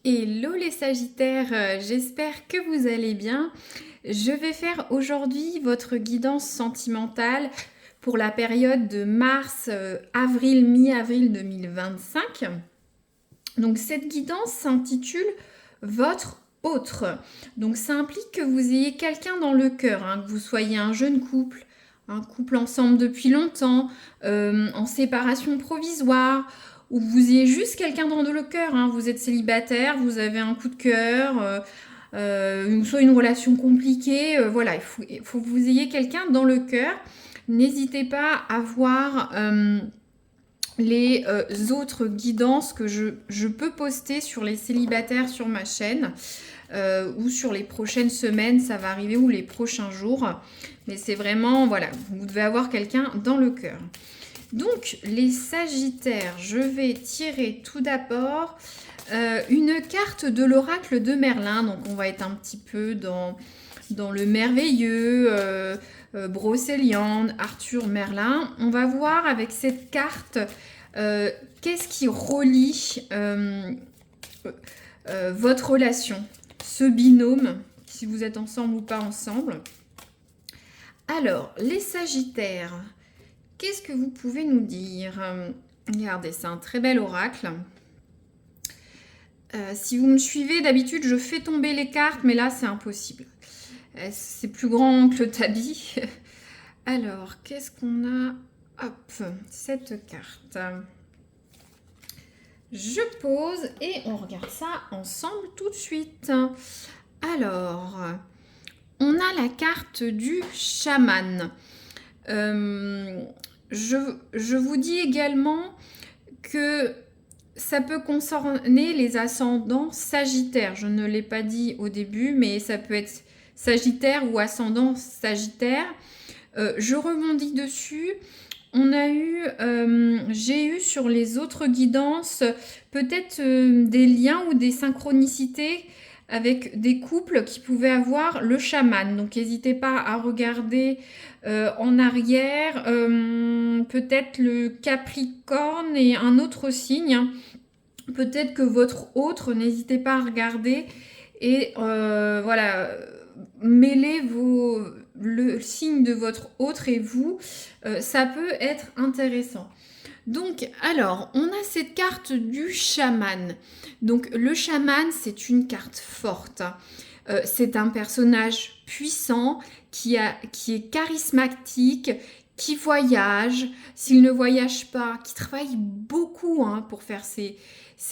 Hello les Sagittaires, j'espère que vous allez bien. Je vais faire aujourd'hui votre guidance sentimentale pour la période de mars, avril, mi-avril 2025. Donc cette guidance s'intitule Votre autre. Donc ça implique que vous ayez quelqu'un dans le cœur, hein, que vous soyez un jeune couple, un couple ensemble depuis longtemps, en séparation provisoire, ou vous ayez juste quelqu'un dans le cœur, hein, vous êtes célibataire, vous avez un coup de cœur, soit une relation compliquée, voilà, il faut que vous ayez quelqu'un dans le cœur. N'hésitez pas à voir les autres guidances que je peux poster sur les célibataires sur ma chaîne ou sur les prochaines semaines, ça va arriver, ou les prochains jours. Mais c'est vraiment, voilà, vous devez avoir quelqu'un dans le cœur. Donc, les Sagittaires, je vais tirer tout d'abord une carte de l'oracle de Merlin. Donc, on va être un petit peu dans le merveilleux, Brocéliande, Arthur, Merlin. On va voir avec cette carte qu'est-ce qui relie votre relation, ce binôme, si vous êtes ensemble ou pas ensemble. Alors, les Sagittaires, qu'est-ce que vous pouvez nous dire? Regardez, c'est un très bel oracle. Si vous me suivez, d'habitude, je fais tomber les cartes, mais là, c'est impossible. C'est plus grand que le tamis. Alors, qu'est-ce qu'on a? Hop, cette carte. Je pose et on regarde ça ensemble tout de suite. Alors, on a la carte du chaman. Je vous dis également que ça peut concerner les ascendants sagittaires. Je ne l'ai pas dit au début, mais ça peut être sagittaire ou ascendant sagittaire. Je rebondis dessus. J'ai eu sur les autres guidances peut-être des liens ou des synchronicités avec des couples qui pouvaient avoir le chaman. Donc n'hésitez pas à regarder en arrière, peut-être le Capricorne et un autre signe. Peut-être que votre autre, n'hésitez pas à regarder et voilà, mêlez le signe de votre autre et vous, ça peut être intéressant. Donc, alors, on a cette carte du chaman. Donc, le chaman, c'est une carte forte. C'est un personnage puissant qui est charismatique, qui voyage. S'il ne voyage pas, qui travaille beaucoup pour faire ses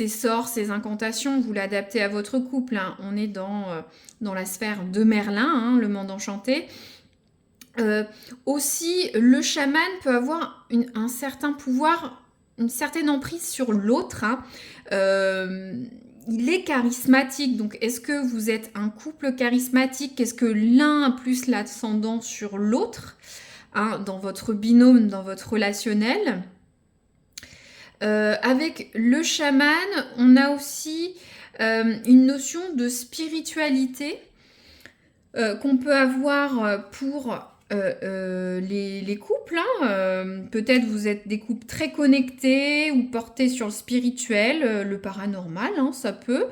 sorts, ses incantations. Vous l'adaptez à votre couple. On est dans la sphère de Merlin, le monde enchanté. Aussi, le chaman peut avoir un certain pouvoir, une certaine emprise sur l'autre. Il est charismatique, donc est-ce que vous êtes un couple charismatique? Est-ce que l'un a plus l'ascendant sur l'autre, dans votre binôme, dans votre relationnel? Avec le chaman, on a aussi une notion de spiritualité qu'on peut avoir pour les couples. Peut-être vous êtes des couples très connectés ou portés sur le spirituel, le paranormal, ça peut.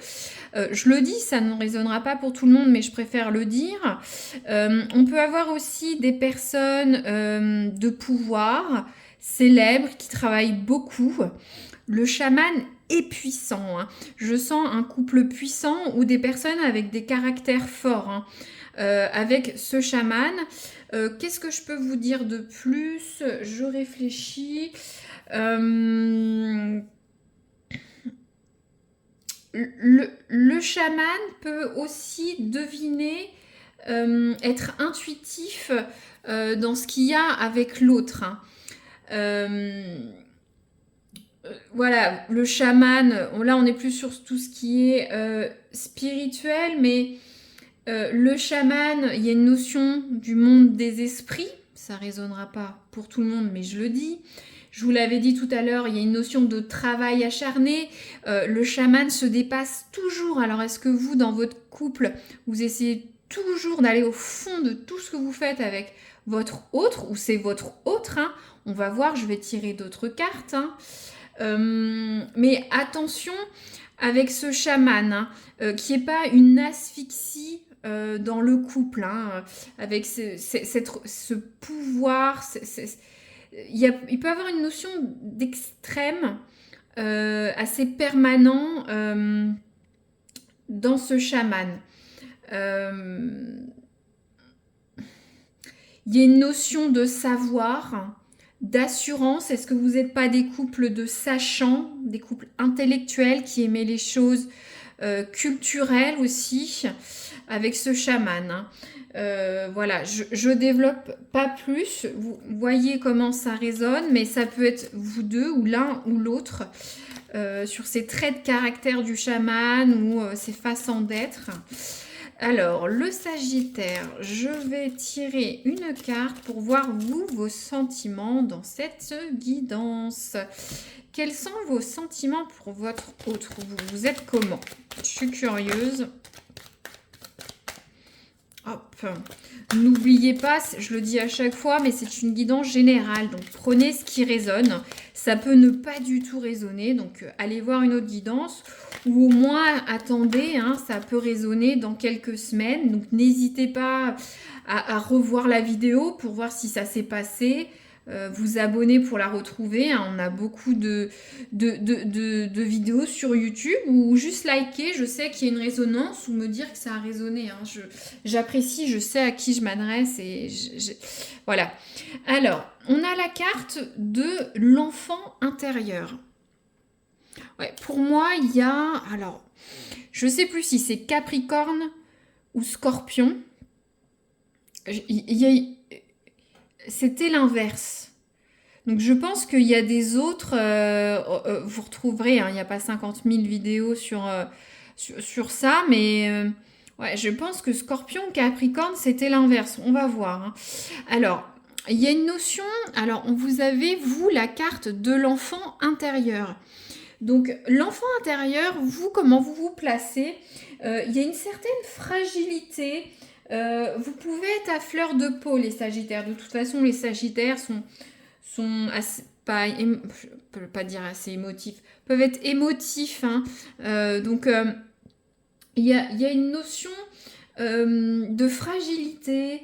Je le dis, ça ne résonnera pas pour tout le monde, mais je préfère le dire. On peut avoir aussi des personnes de pouvoir, célèbres, qui travaillent beaucoup. Le chaman est puissant. Je sens un couple puissant ou des personnes avec des caractères forts. Avec ce chaman. Qu'est-ce que je peux vous dire de plus? Je réfléchis. Le chaman peut aussi deviner, être intuitif dans ce qu'il y a avec l'autre. Voilà, le chaman, là on est plus sur tout ce qui est spirituel, mais le chaman, il y a une notion du monde des esprits. Ça résonnera pas pour tout le monde, mais je le dis. Je vous l'avais dit tout à l'heure, il y a une notion de travail acharné. Le chaman se dépasse toujours. Alors, est-ce que vous, dans votre couple, vous essayez toujours d'aller au fond de tout ce que vous faites avec votre autre, ou c'est votre autre? On va voir, je vais tirer d'autres cartes. Mais attention avec ce chaman, hein, qui n'est pas une asphyxie dans le couple, hein, avec ce pouvoir. Il peut avoir une notion d'extrême assez permanent dans ce chaman. Il y a une notion de savoir, d'assurance. Est-ce que vous n'êtes pas des couples de sachants, des couples intellectuels qui aimaient les choses culturelles aussi, avec ce chaman, hein. Voilà, je développe pas plus. Vous voyez comment ça résonne, mais ça peut être vous deux ou l'un ou l'autre sur ces traits de caractère du chaman ou ses façons d'être. Alors, le Sagittaire, je vais tirer une carte pour voir vous, vos sentiments dans cette guidance. Quels sont vos sentiments pour votre autre? Vous êtes comment? Je suis curieuse. Hop. N'oubliez pas, je le dis à chaque fois, mais c'est une guidance générale. Donc, prenez ce qui résonne. Ça peut ne pas du tout résonner. Donc, allez voir une autre guidance. Ou au moins, attendez, hein, ça peut résonner dans quelques semaines. Donc, n'hésitez pas à revoir la vidéo pour voir si ça s'est passé. Vous abonner pour la retrouver, hein. On a beaucoup de vidéos sur YouTube ou juste liker, je sais qu'il y a une résonance ou me dire que ça a résonné, hein. J'apprécie, je sais à qui je m'adresse et voilà. Alors, on a la carte de l'enfant intérieur. Ouais, pour moi, il y a... Alors, je ne sais plus si c'est Capricorne ou Scorpion. C'était l'inverse. Donc je pense qu'il y a des autres, vous retrouverez, hein, il n'y a pas 50 000 vidéos sur ça, mais ouais, je pense que Scorpion, Capricorne, c'était l'inverse. On va voir, hein. Alors, il y a une notion, alors vous avez, vous, la carte de l'enfant intérieur. Donc l'enfant intérieur, vous, comment vous vous placez? Il y a une certaine fragilité. Vous pouvez être à fleur de peau, les Sagittaires. De toute façon, les Sagittaires sont assez, je peux pas dire assez émotifs, peuvent être émotifs, hein. Donc, il y a une notion de fragilité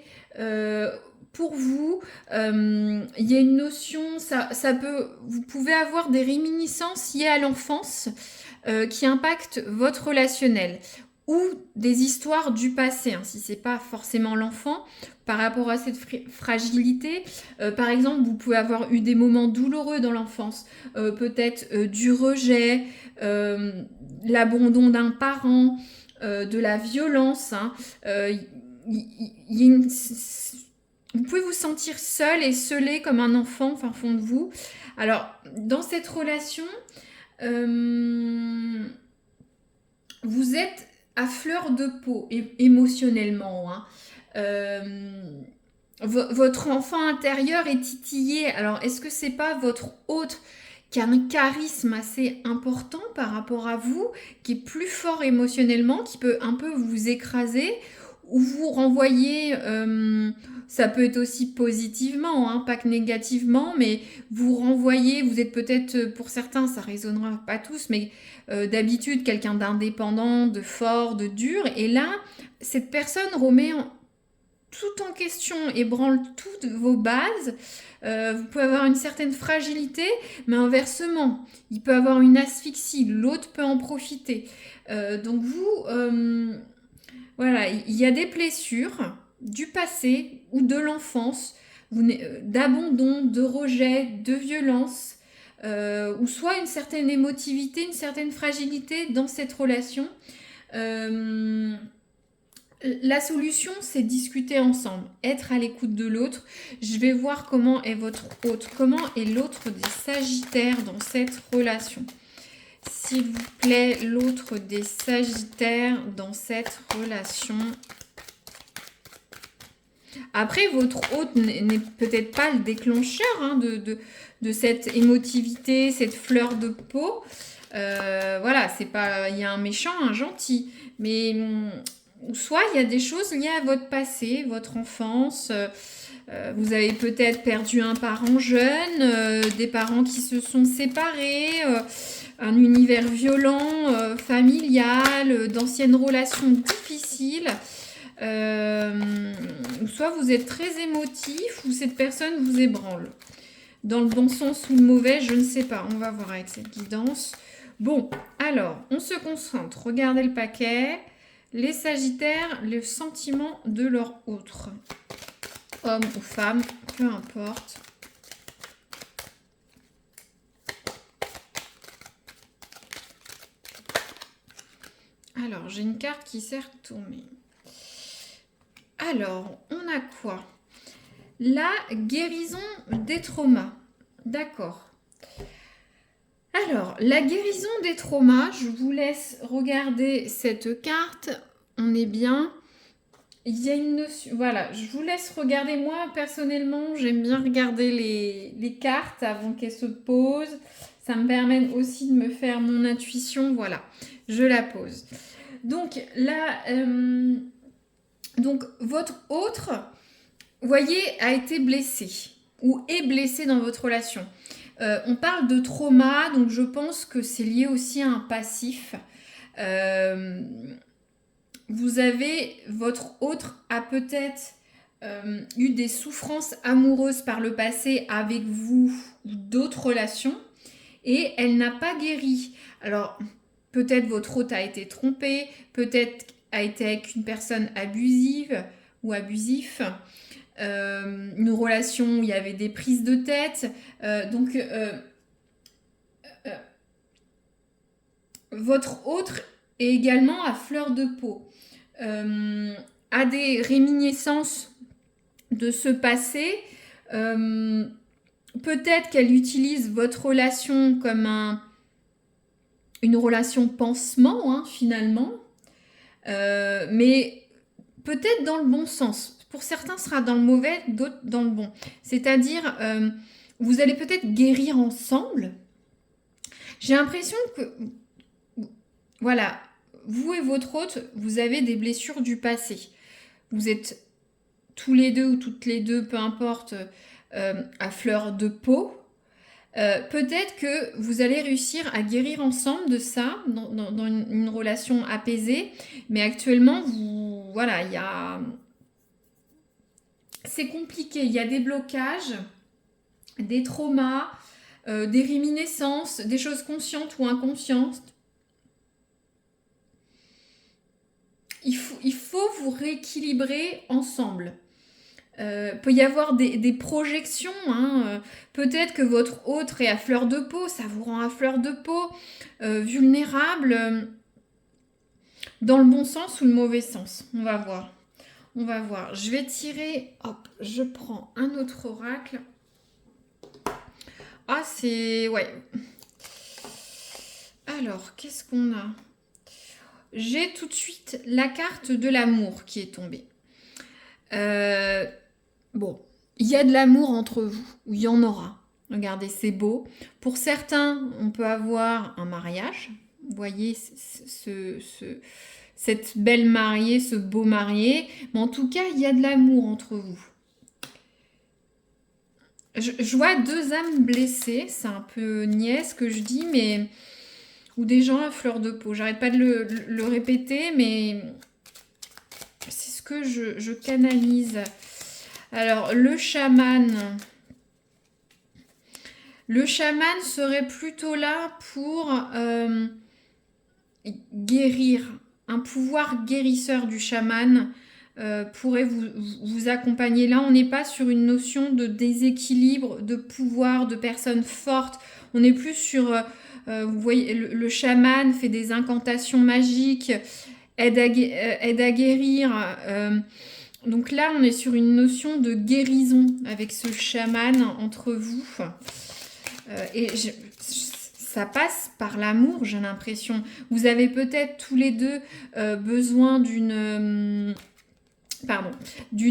pour vous. Il y a une notion, vous pouvez avoir des réminiscences liées à l'enfance qui impactent votre relationnel ou des histoires du passé, hein, si c'est pas forcément l'enfant, par rapport à cette fragilité. Par exemple, vous pouvez avoir eu des moments douloureux dans l'enfance, peut-être du rejet, l'abandon d'un parent, de la violence, hein. Vous pouvez vous sentir seul et scellé comme un enfant, enfin fond de vous. Alors, dans cette relation, vous êtes à fleur de peau émotionnellement, hein. Votre enfant intérieur est titillé. Alors, est-ce que c'est pas votre hôte qui a un charisme assez important par rapport à vous, qui est plus fort émotionnellement, qui peut un peu vous écraser ou vous renvoyer, ça peut être aussi positivement, hein, pas que négativement, mais vous renvoyez, vous êtes peut-être, pour certains, ça résonnera pas tous, mais d'habitude quelqu'un d'indépendant, de fort, de dur, et là, cette personne remet tout en question, ébranle toutes vos bases. Vous pouvez avoir une certaine fragilité, mais inversement, il peut avoir une asphyxie, l'autre peut en profiter. Donc vous, voilà, il y a des blessures du passé ou de l'enfance, d'abandon, de rejet, de violence, ou soit une certaine émotivité, une certaine fragilité dans cette relation. La solution, c'est discuter ensemble, être à l'écoute de l'autre. Je vais voir comment est votre hôte, comment est l'autre des Sagittaires dans cette relation. S'il vous plaît, l'autre des Sagittaires dans cette relation. Après, votre hôte n'est peut-être pas le déclencheur, hein, de cette émotivité, cette fleur de peau. Voilà, c'est pas, il y a un méchant, un gentil, mais soit il y a des choses liées à votre passé, votre enfance. Vous avez peut-être perdu un parent jeune, des parents qui se sont séparés. un univers violent, familial, d'anciennes relations difficiles. Soit vous êtes très émotif ou cette personne vous ébranle. Dans le bon sens ou le mauvais, je ne sais pas. On va voir avec cette guidance. Bon, alors, on se concentre. Regardez le paquet. Les Sagittaires, le sentiment de leur autre. Homme ou femme, peu importe. Alors, j'ai une carte qui s'est retournée. Alors, on a quoi? La guérison des traumas. D'accord. Alors, la guérison des traumas, je vous laisse regarder cette carte. On est bien. Il y a une notion... Voilà, je vous laisse regarder. Moi, personnellement, j'aime bien regarder les cartes avant qu'elles se posent. Ça me permet aussi de me faire mon intuition. Voilà, je la pose. Donc, là... donc, votre autre, vous voyez, a été blessé ou est blessé dans votre relation. On parle de trauma, donc je pense que c'est lié aussi à un passif. Vous avez, votre autre a peut-être eu des souffrances amoureuses par le passé avec vous ou d'autres relations et elle n'a pas guéri. Alors, peut-être votre autre a été trompé, peut-être a été avec une personne abusive ou abusif. Une relation où il y avait des prises de tête. Votre autre est également à fleur de peau. A des réminiscences de ce passé. Peut-être qu'elle utilise votre relation comme une relation pansement, hein, finalement. Mais peut-être dans le bon sens. Pour certains, ce sera dans le mauvais, d'autres dans le bon. C'est-à-dire, vous allez peut-être guérir ensemble. J'ai l'impression que, voilà, vous et votre hôte, vous avez des blessures du passé. Vous êtes tous les deux ou toutes les deux, peu importe, à fleur de peau. Peut-être que vous allez réussir à guérir ensemble de ça, dans une relation apaisée. Mais actuellement, voilà, il y a... C'est compliqué, il y a des blocages, des traumas, des réminiscences, des choses conscientes ou inconscientes. Il faut vous rééquilibrer ensemble. Peut y avoir des projections, hein. Peut-être que votre autre est à fleur de peau, ça vous rend à fleur de peau, vulnérable, dans le bon sens ou le mauvais sens. On va voir. On va voir. Je vais tirer, hop, je prends un autre oracle. Ah, c'est... ouais. Alors, qu'est-ce qu'on a? J'ai tout de suite la carte de l'amour qui est tombée. Bon, il y a de l'amour entre vous, ou il y en aura. Regardez, c'est beau. Pour certains, on peut avoir un mariage. Vous voyez cette belle mariée, ce beau marié. Mais en tout cas, il y a de l'amour entre vous. Je vois deux âmes blessées. C'est un peu niais ce que je dis, mais... Ou des gens à fleur de peau. J'arrête pas de le répéter, mais... C'est ce que je canalise. Alors, le chaman serait plutôt là pour guérir. Un pouvoir guérisseur du chaman pourrait vous accompagner. Là, on n'est pas sur une notion de déséquilibre, de pouvoir, de personnes fortes. On est plus sur... vous voyez, le chaman fait des incantations magiques, aide à guérir... donc là, on est sur une notion de guérison avec ce chaman entre vous. Ça passe par l'amour, j'ai l'impression. Vous avez peut-être tous les deux besoin d'une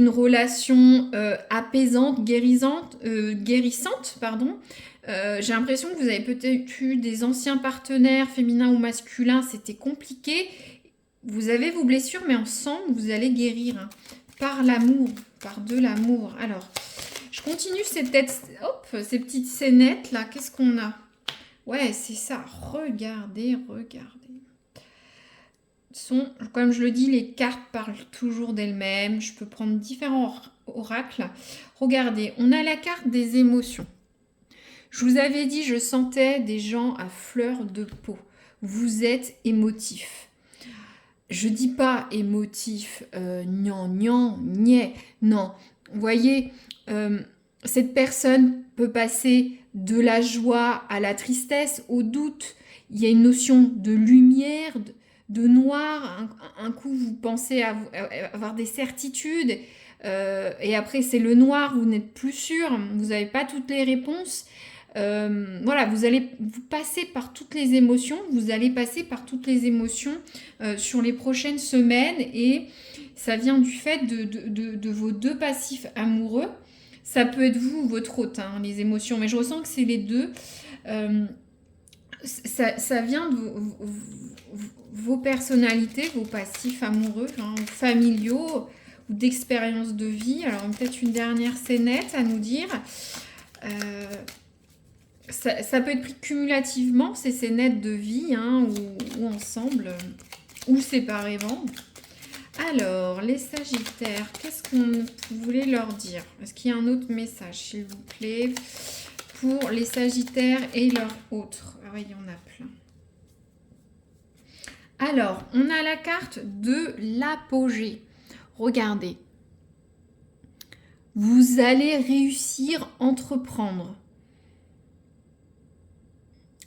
relation apaisante, guérissante. J'ai l'impression que vous avez peut-être eu des anciens partenaires féminins ou masculins. C'était compliqué. Vous avez vos blessures, mais ensemble, vous allez guérir. Hein. Par l'amour, par de l'amour. Alors, je continue ces petites scénettes là. Qu'est-ce qu'on a? Ouais, c'est ça. Regardez, regardez. Comme je le dis, les cartes parlent toujours d'elles-mêmes. Je peux prendre différents oracles. Regardez, on a la carte des émotions. Je vous avais dit, je sentais des gens à fleur de peau. Vous êtes émotif. Je dis pas émotif, gnan, niais. Non, vous voyez, cette personne peut passer de la joie à la tristesse, au doute. Il y a une notion de lumière, de noir. Un coup, vous pensez avoir des certitudes. Et après, c'est le noir, vous n'êtes plus sûr. Vous n'avez pas toutes les réponses. Voilà, vous passez par toutes les émotions. Vous allez passer par toutes les émotions sur les prochaines semaines. Et ça vient du fait de vos deux passifs amoureux. Ça peut être vous ou votre hôte, hein, les émotions, mais je ressens que c'est les deux. Ça vient de vos personnalités, vos passifs amoureux, hein, familiaux, ou d'expériences de vie. Alors peut-être une dernière scénette à nous dire. Ça peut être pris cumulativement, ces scénettes de vie, hein, ou ensemble, ou séparément. Alors, les Sagittaires, qu'est-ce qu'on voulait leur dire? Est-ce qu'il y a un autre message, s'il vous plaît, pour les Sagittaires et leurs autres? Ah oui, il y en a plein. Alors, on a la carte de l'apogée. Regardez. Vous allez réussir à entreprendre.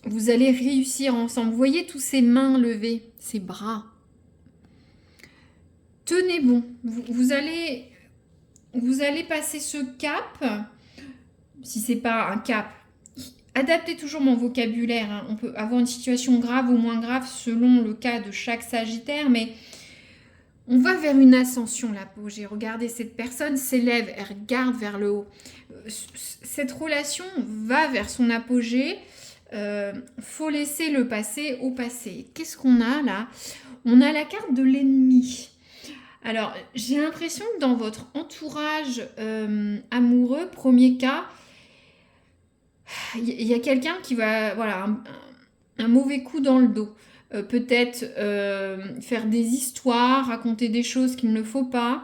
Vous allez réussir ensemble. Vous voyez tous ces mains levées, ces bras. Tenez bon, vous allez passer ce cap, si c'est pas un cap. Adaptez toujours mon vocabulaire, hein. On peut avoir une situation grave ou moins grave selon le cas de chaque Sagittaire, mais on va vers une ascension, l'apogée. Regardez, cette personne s'élève, elle regarde vers le haut. Cette relation va vers son apogée. Faut laisser le passé au passé. Qu'est-ce qu'on a là? On a la carte de l'ennemi. Alors, j'ai l'impression que dans votre entourage amoureux, premier cas, il y a quelqu'un qui va, voilà, un mauvais coup dans le dos. Peut-être faire des histoires, raconter des choses qu'il ne faut pas.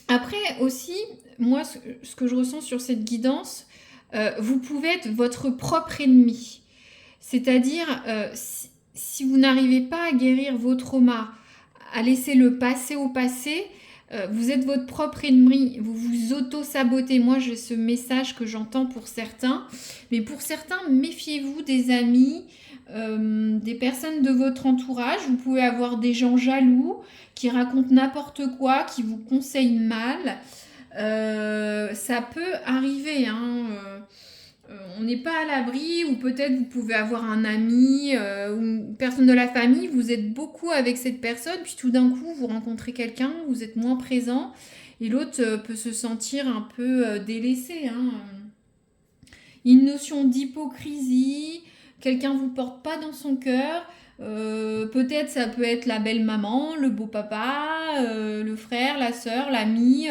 Après aussi, moi, ce que je ressens sur cette guidance, vous pouvez être votre propre ennemi. C'est-à-dire, si vous n'arrivez pas à guérir vos traumas, à laisser le passé au passé, vous êtes votre propre ennemi, vous vous auto-sabotez. Moi, j'ai ce message que j'entends pour certains, mais pour certains, méfiez-vous des amis, des personnes de votre entourage. Vous pouvez avoir des gens jaloux qui racontent n'importe quoi, qui vous conseillent mal. Ça peut arriver, hein. On n'est pas à l'abri, ou peut-être vous pouvez avoir un ami ou une personne de la famille, vous êtes beaucoup avec cette personne, puis tout d'un coup vous rencontrez quelqu'un, vous êtes moins présent, et l'autre peut se sentir un peu délaissé, hein. Une notion d'hypocrisie, quelqu'un ne vous porte pas dans son cœur, peut-être ça peut être la belle maman, le beau papa, le frère, la sœur, l'ami,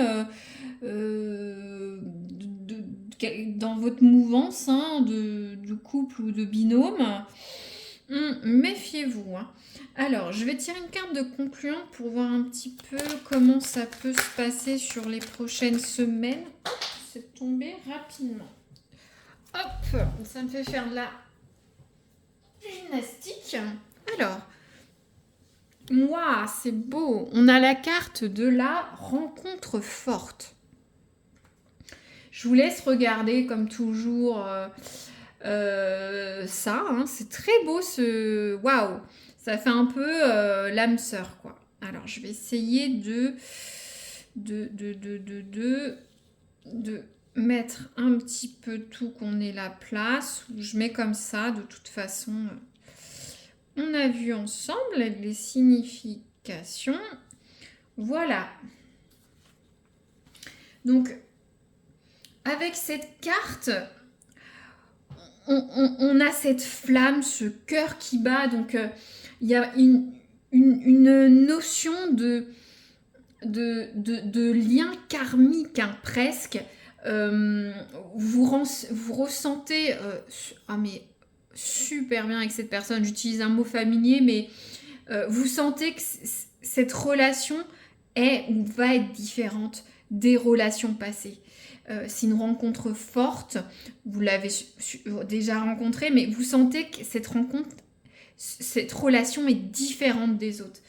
dans votre mouvance, hein, de couple ou de binôme. Méfiez-vous, hein. Alors, je vais tirer une carte de concluante pour voir un petit peu comment ça peut se passer sur les prochaines semaines. Hop, c'est tombé rapidement. Hop, ça me fait faire de la gymnastique. Alors, waouh, c'est beau. On a la carte de la rencontre forte. Je vous laisse regarder comme toujours ça. Hein. C'est très beau ce... Waouh. Ça fait un peu l'âme sœur, quoi. Alors, je vais essayer de mettre un petit peu tout, qu'on ait la place. Je mets comme ça, de toute façon. On a vu ensemble les significations. Voilà. Donc, avec cette carte, on a cette flamme, ce cœur qui bat. Donc, il y a une notion de lien karmique, hein, presque. Vous ressentez super bien avec cette personne. J'utilise un mot familier, mais vous sentez que cette relation est ou va être différente des relations passées. C'est une rencontre forte, vous l'avez déjà rencontrée, mais vous sentez que cette relation est différente des autres.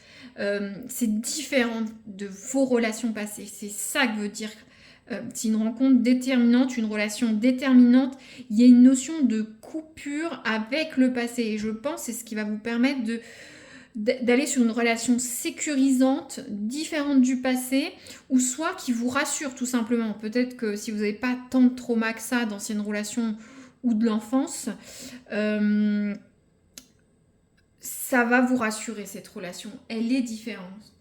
C'est différent de vos relations passées. C'est ça que veut dire. C'est une rencontre déterminante, une relation déterminante. Il y a une notion de coupure avec le passé. Et je pense que c'est ce qui va vous permettre d'aller sur une relation sécurisante, différente du passé, ou soit qui vous rassure tout simplement. Peut-être que si vous n'avez pas tant de trauma que ça d'anciennes relations ou de l'enfance, ça va vous rassurer cette relation. Elle est différente.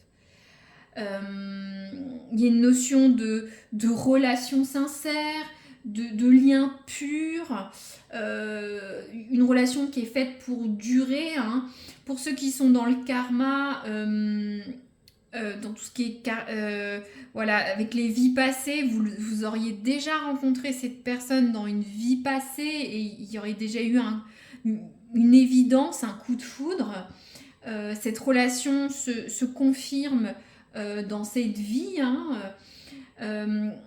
Il y a une notion de relation sincère, de lien pur, une relation qui est faite pour durer. Hein. Pour ceux qui sont dans le karma, dans tout ce qui est voilà, avec les vies passées, vous auriez déjà rencontré cette personne dans une vie passée et il y aurait déjà eu une évidence, un coup de foudre. Cette relation se confirme dans cette vie. Hein.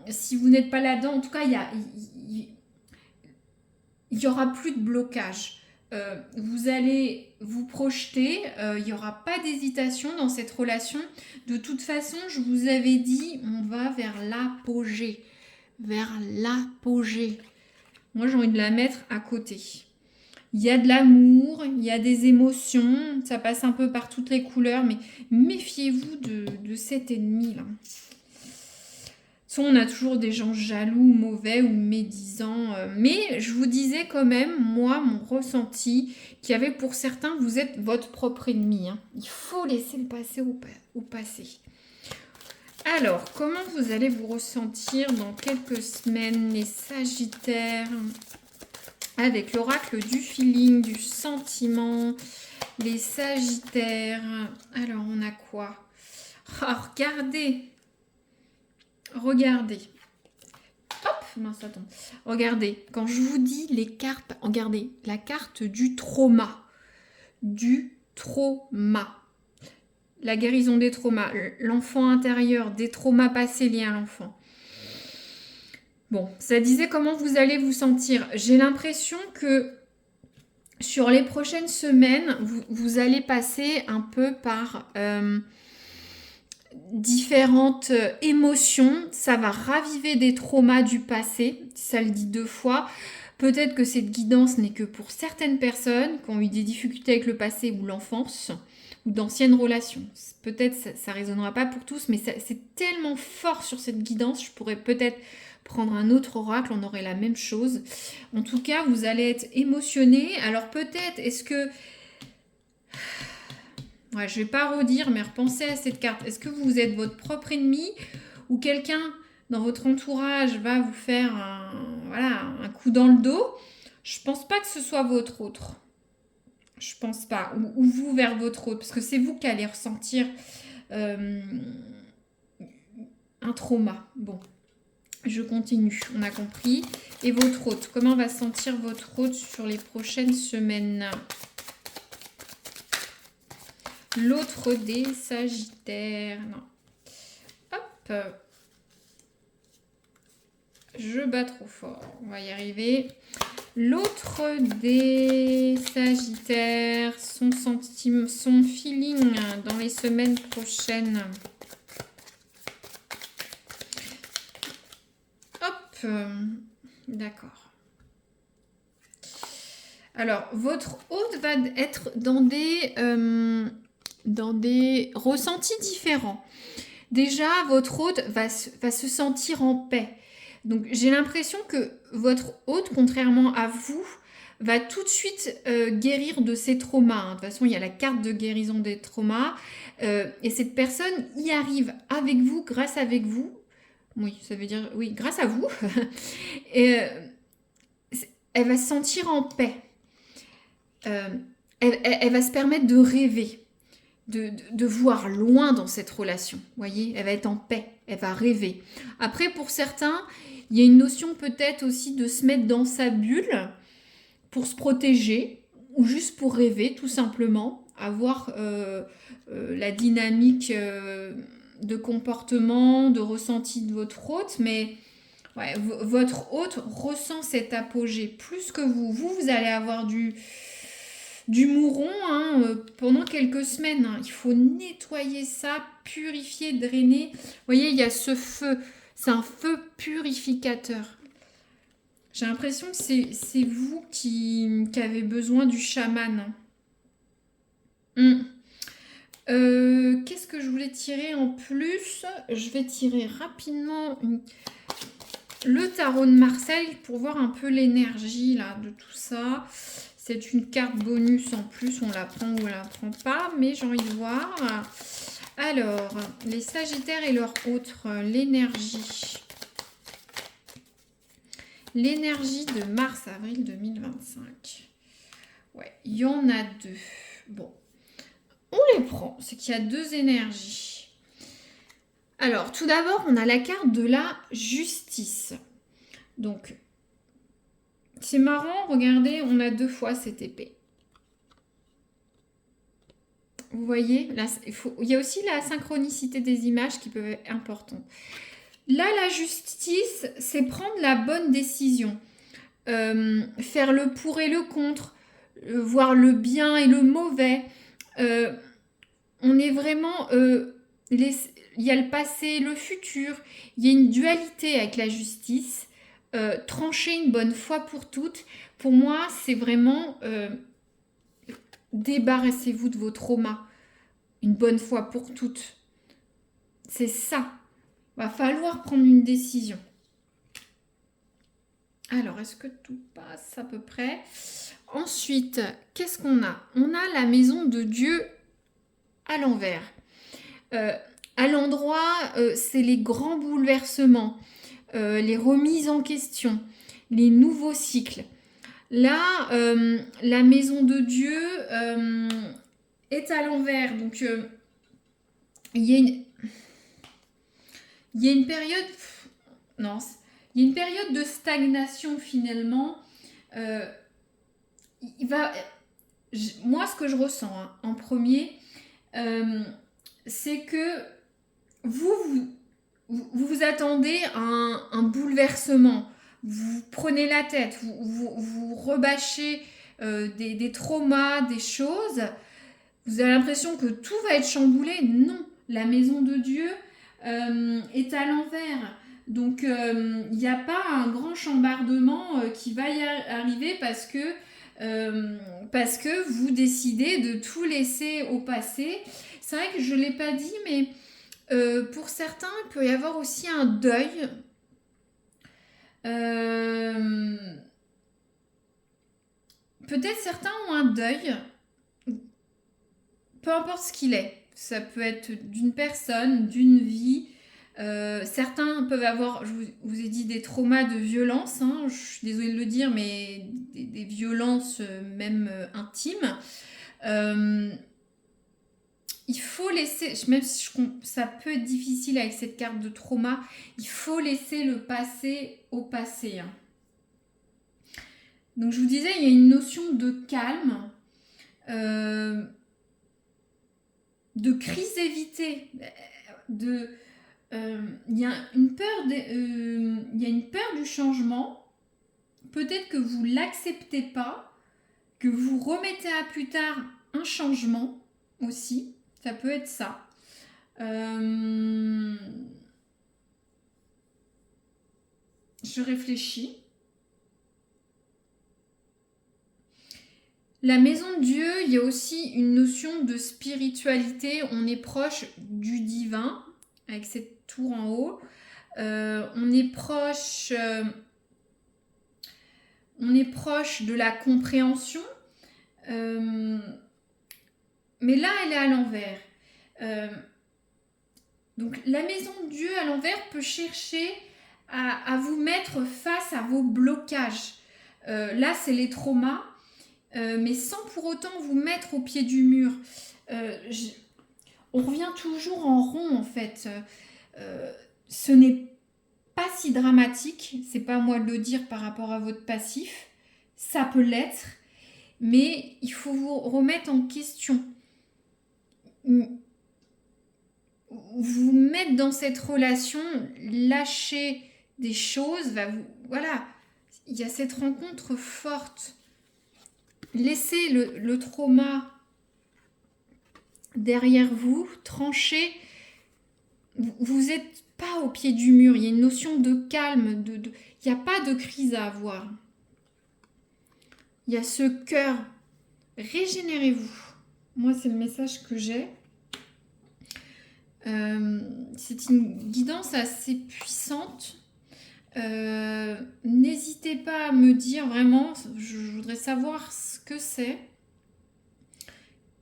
Si vous n'êtes pas là-dedans, en tout cas, il y aura plus de blocage. Vous allez vous projeter, il n'y aura pas d'hésitation dans cette relation. De toute façon, je vous avais dit, on va vers l'apogée. Vers l'apogée. Moi, j'ai envie de la mettre à côté. Il y a de l'amour, il y a des émotions, ça passe un peu par toutes les couleurs, mais méfiez-vous de cet ennemi-là. Soit on a toujours des gens jaloux, mauvais ou médisants, mais je vous disais quand même, moi, mon ressenti, qu'il y avait pour certains, vous êtes votre propre ennemi. Hein. Il faut laisser le passé au passé. Alors, comment vous allez vous ressentir dans quelques semaines, les Sagittaires ? Avec l'oracle du feeling, du sentiment, les Sagittaires. Alors, on a quoi? Regardez. Hop, mince, attends. Regardez, quand je vous dis les cartes, regardez, la carte du trauma. Du trauma. La guérison des traumas. L'enfant intérieur, des traumas passés liés à l'enfant. Bon, ça disait comment vous allez vous sentir. J'ai l'impression que sur les prochaines semaines, vous allez passer un peu par différentes émotions. Ça va raviver des traumas du passé, ça le dit 2 fois. Peut-être que cette guidance n'est que pour certaines personnes qui ont eu des difficultés avec le passé ou l'enfance, ou d'anciennes relations. Peut-être ça ne résonnera pas pour tous, mais c'est tellement fort sur cette guidance, je pourrais peut-être prendre un autre oracle, on aurait la même chose. En tout cas, vous allez être émotionné. Alors peut-être, est-ce que... Ouais, je ne vais pas redire, mais repensez à cette carte. Est-ce que vous êtes votre propre ennemi ou quelqu'un dans votre entourage va vous faire un coup dans le dos? Je ne pense pas que ce soit votre autre. Je pense pas. Ou vous vers votre autre. Parce que c'est vous qui allez ressentir un trauma. Bon. Je continue, on a compris. Et votre hôte, comment va se sentir votre hôte sur les prochaines semaines? L'autre des Sagittaires. Non. Hop. Je bats trop fort. On va y arriver. L'autre des Sagittaires, son feeling dans les semaines prochaines. D'accord. Alors, votre hôte va être dans des ressentis différents. Déjà, votre hôte va se sentir en paix. Donc, j'ai l'impression que votre hôte, contrairement à vous, va tout de suite guérir de ses traumas. Hein. De toute façon, il y a la carte de guérison des traumas. Et cette personne y arrive avec vous, grâce avec vous. Oui, ça veut dire, oui, grâce à vous. Et, elle va se sentir en paix. Elle va se permettre de rêver, de voir loin dans cette relation. Vous voyez, elle va être en paix, elle va rêver. Après, pour certains, il y a une notion peut-être aussi de se mettre dans sa bulle pour se protéger. ou juste pour rêver tout simplement, avoir la dynamique de comportement, de ressenti de votre hôte, mais ouais, votre hôte ressent cet apogée plus que vous. Vous allez avoir du mouron hein, pendant quelques semaines. Hein. Il faut nettoyer ça, purifier, drainer. Vous voyez, il y a ce feu. C'est un feu purificateur. J'ai l'impression que c'est vous qui avez besoin du chaman. Qu'est-ce que je voulais tirer en plus? Je vais tirer rapidement le tarot de Marseille pour voir un peu l'énergie là de tout ça. C'est une carte bonus en plus, on la prend ou on la prend pas, mais j'ai envie de voir. Alors, les Sagittaires et leur autre, l'énergie. L'énergie de mars-avril 2025. Ouais, il y en a deux. Bon, on les prend. C'est qu'il y a deux énergies. Alors, tout d'abord, on a la carte de la justice. Donc, c'est marrant, regardez, on a deux fois cette épée. Vous voyez, là, il y a aussi la synchronicité des images qui peuvent être importantes. Là, la justice, c'est prendre la bonne décision. Faire le pour et le contre, voir le bien et le mauvais. On est vraiment... il y a le passé et le futur. Il y a une dualité avec la justice. Trancher une bonne fois pour toutes. Pour moi, c'est vraiment... débarrassez-vous de vos traumas. Une bonne fois pour toutes. C'est ça. Va falloir prendre une décision. Alors, est-ce que tout passe à peu près? Ensuite, qu'est-ce qu'on a? On a la maison de Dieu à l'envers. À l'endroit, c'est les grands bouleversements, les remises en question, les nouveaux cycles. Là, la maison de Dieu est à l'envers. Donc, il y a une période... Non, il y a une période de stagnation finalement. Moi, ce que je ressens hein, en premier, c'est que vous attendez un bouleversement. Vous prenez la tête, vous rebâchez des traumas, des choses. Vous avez l'impression que tout va être chamboulé. Non, la maison de Dieu est à l'envers. Donc, il n'y a pas un grand chambardement qui va y arriver parce que vous décidez de tout laisser au passé. C'est vrai que je ne l'ai pas dit, mais pour certains, il peut y avoir aussi un deuil. Peut-être certains ont un deuil, peu importe ce qu'il est. Ça peut être d'une personne, d'une vie. Certains peuvent avoir, je vous ai dit, des traumas de violence. Hein, je suis désolée de le dire, mais des violences même intimes. Il faut laisser, même si ça peut être difficile avec cette carte de trauma, il faut laisser le passé au passé. Hein. Donc je vous disais, il y a une notion de calme, de crise évitée, il y a une peur du changement. Peut-être que vous ne l'acceptez pas, que vous remettez à plus tard un changement aussi. Ça peut être ça. Je réfléchis. La maison de Dieu, il y a aussi une notion de spiritualité. On est proche du divin, avec cette tour en haut. On est proche de la compréhension. Mais là, elle est à l'envers. Donc, la maison de Dieu à l'envers peut chercher à vous mettre face à vos blocages. Là, c'est les traumas, mais sans pour autant vous mettre au pied du mur. On revient toujours en rond, en fait. Ce n'est pas si dramatique. C'est pas à moi de le dire par rapport à votre passif. Ça peut l'être. mais il faut vous remettre en question. Vous mettre dans cette relation, lâcher des choses, voilà, il y a cette rencontre forte. Laissez le trauma derrière vous, tranchez. Vous n'êtes pas au pied du mur, il y a une notion de calme, il n'y a pas de crise à avoir. Il y a ce cœur. Régénérez-vous. Moi, c'est le message que j'ai. C'est une guidance assez puissante. N'hésitez pas à me dire vraiment, je voudrais savoir ce que c'est,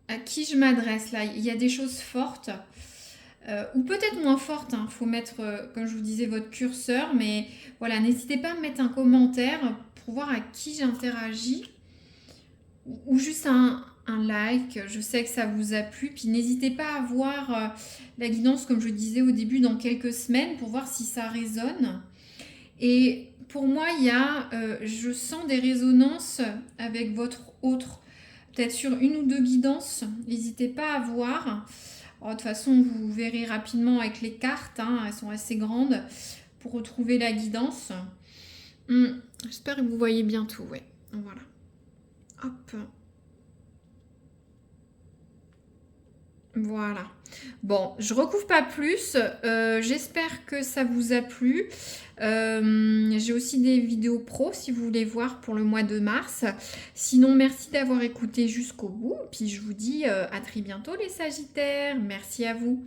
à qui je m'adresse là. Il y a des choses fortes, ou peut-être moins fortes, hein. Faut mettre, comme je vous disais, votre curseur, mais voilà, n'hésitez pas à me mettre un commentaire pour voir à qui j'interagis, ou juste un like. Je sais que ça vous a plu, puis n'hésitez pas à voir la guidance, comme je disais au début, dans quelques semaines, pour voir si ça résonne. Et pour moi, je sens des résonances avec votre autre, peut-être sur une ou deux guidances. N'hésitez pas à voir. Alors, de toute façon, vous verrez rapidement avec les cartes, hein, elles sont assez grandes pour retrouver la guidance. J'espère que vous voyez bien tout, ouais. Voilà. Hop. Voilà. Bon, je recouvre pas plus. J'espère que ça vous a plu. J'ai aussi des vidéos pro si vous voulez voir pour le mois de mars. Sinon, merci d'avoir écouté jusqu'au bout. Puis je vous dis à très bientôt les Sagittaires. Merci à vous.